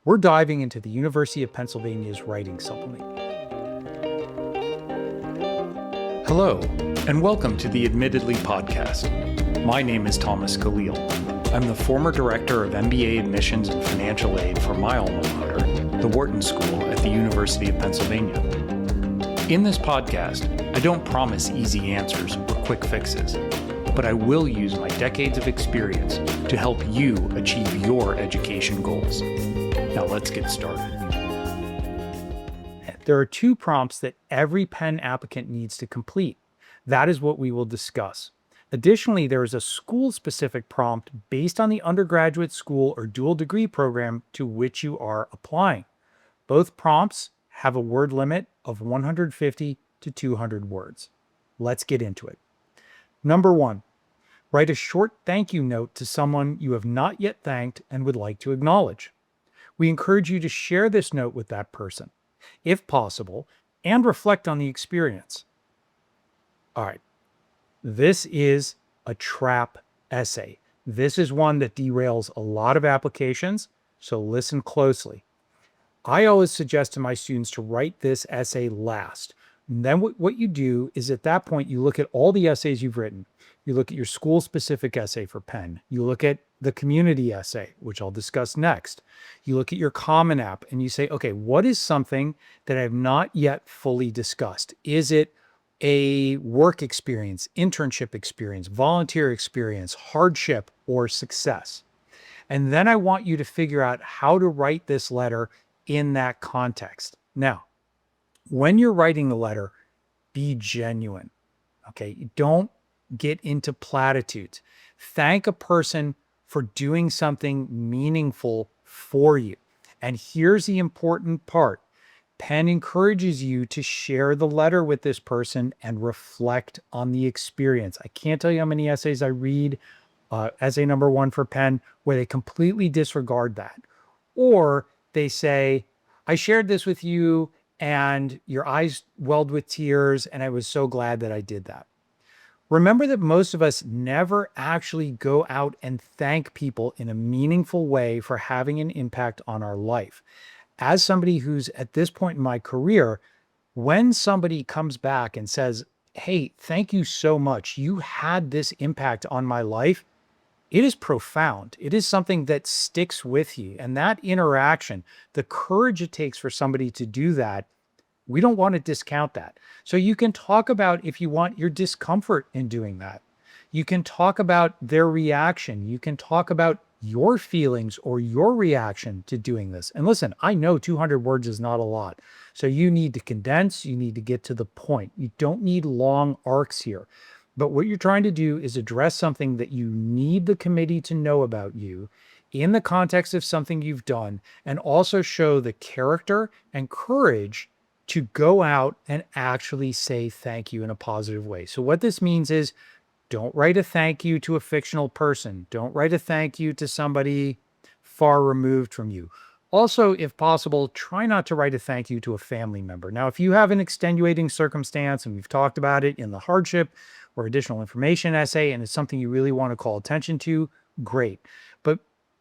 We're diving into the University of Pennsylvania's writing supplement. Hello, and welcome to the Admittedly podcast. My name is Thomas Caleel. I'm the former director of MBA admissions and financial aid for my alma mater, the Wharton School at the University of Pennsylvania. In this podcast, I don't promise easy answers or quick fixes, but I will use my decades of experience to help you achieve your education goals. Now let's get started. There are 2 prompts that every Penn applicant needs to complete. That is what we will discuss. Additionally, there is a school-specific prompt based on the undergraduate school or dual degree program to which you are applying. Both prompts have a word limit of 150 to 200 words. Let's get into it. Number 1, write a short thank you note to someone you have not yet thanked and would like to acknowledge. We encourage you to share this note with that person, if possible, and reflect on the experience. All right, this is a trap essay. This is one that derails a lot of applications, so listen closely. I always suggest to my students to write this essay last. And then what you do is at that point, you look at all the essays you've written. You look at your school-specific essay for Penn. You look at the community essay, which I'll discuss next. You look at your Common App and you say, okay, what is something that I have not yet fully discussed? Is it a work experience, internship experience, volunteer experience, hardship, or success? And then I want you to figure out how to write this letter in that context. Now, when you're writing the letter, be genuine, okay? Don't get into platitudes. Thank a person for doing something meaningful for you. And here's the important part. Penn encourages you to share the letter with this person and reflect on the experience. I can't tell you how many essays I read, essay number 1 for Penn, where they completely disregard that. Or they say, I shared this with you and your eyes welled with tears, and I was so glad that I did that. Remember that most of us never actually go out and thank people in a meaningful way for having an impact on our life. As somebody who's at this point in my career, when somebody comes back and says, hey, thank you so much, you had this impact on my life, it is profound. It is something that sticks with you. And that interaction, the courage it takes for somebody to do that, we don't want to discount that. So you can talk about, if you want, your discomfort in doing that. You can talk about their reaction. You can talk about your feelings or your reaction to doing this. And listen, I know 200 words is not a lot. So you need to condense, you need to get to the point. You don't need long arcs here. But what you're trying to do is address something that you need the committee to know about you in the context of something you've done, and also show the character and courage to go out and actually say thank you in a positive way. So what this means is, don't write a thank you to a fictional person. Don't write a thank you to somebody far removed from you. Also, if possible, try not to write a thank you to a family member. Now, if you have an extenuating circumstance, and we've talked about it in the hardship or additional information essay, and it's something you really want to call attention to, great. But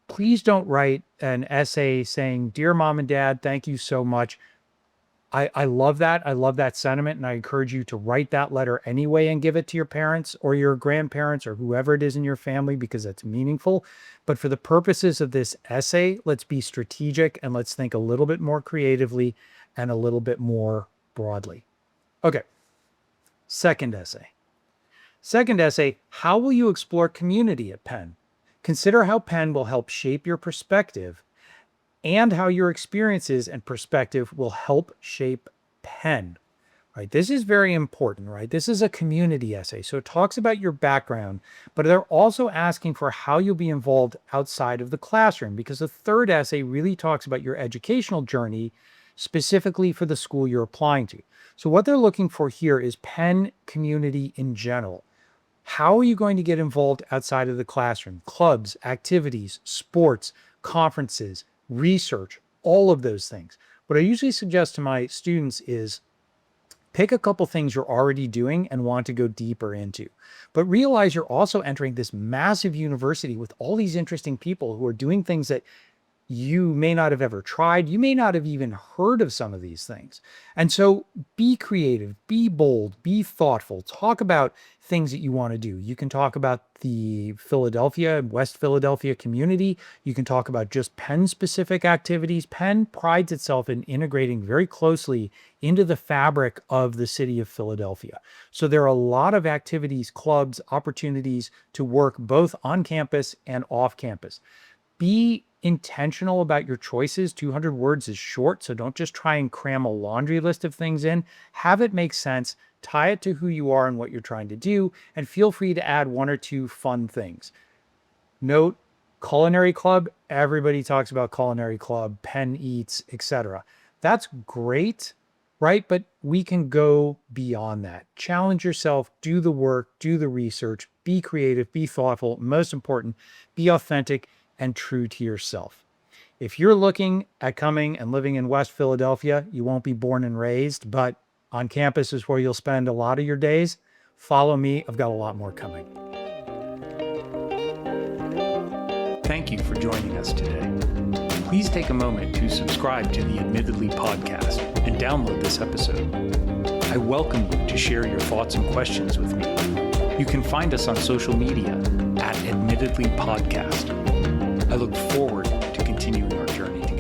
please don't write an essay saying, dear mom and dad, thank you so much. I love that. I love that sentiment. And I encourage you to write that letter anyway and give it to your parents or your grandparents or whoever it is in your family, because that's meaningful. But for the purposes of this essay, let's be strategic and let's think a little bit more creatively and a little bit more broadly. Okay. Second essay. How will you explore community at Penn? Consider how Penn will help shape your perspective and how your experiences and perspective will help shape Penn. Right? This is very important, right? This is a community essay. So it talks about your background, but they're also asking for how you'll be involved outside of the classroom, because the third essay really talks about your educational journey, specifically for the school you're applying to. So what they're looking for here is Penn community in general. How are you going to get involved outside of the classroom? Clubs, activities, sports, conferences, research, all of those things. What I usually suggest to my students is pick a couple things you're already doing and want to go deeper into, but realize you're also entering this massive university with all these interesting people who are doing things that you may not have ever tried. You may not have even heard of some of these things. And so be creative, be bold, be thoughtful. Talk about things that you want to do. You can talk about the Philadelphia, West Philadelphia community. You can talk about just Penn specific activities. Penn prides itself in integrating very closely into the fabric of the city of Philadelphia. So there are a lot of activities, clubs, opportunities to work both on campus and off campus. Be intentional about your choices. 200 words is short, so don't just try and cram a laundry list of things in. Have it make sense, tie it to who you are and what you're trying to do, and feel free to add one or two fun things. Note, culinary club, everybody talks about culinary club, Penn Eats, etc. That's great, right? But we can go beyond that. Challenge yourself, do the work, do the research, be creative, be thoughtful, most important, be authentic and true to yourself. If you're looking at coming and living in West Philadelphia, you won't be born and raised, but on campus is where you'll spend a lot of your days. Follow me. I've got a lot more coming. Thank you for joining us today. Please take a moment to subscribe to the Admittedly podcast and download this episode. I welcome you to share your thoughts and questions with me. You can find us on social media at Admittedly Podcast. I look forward to continuing our journey together.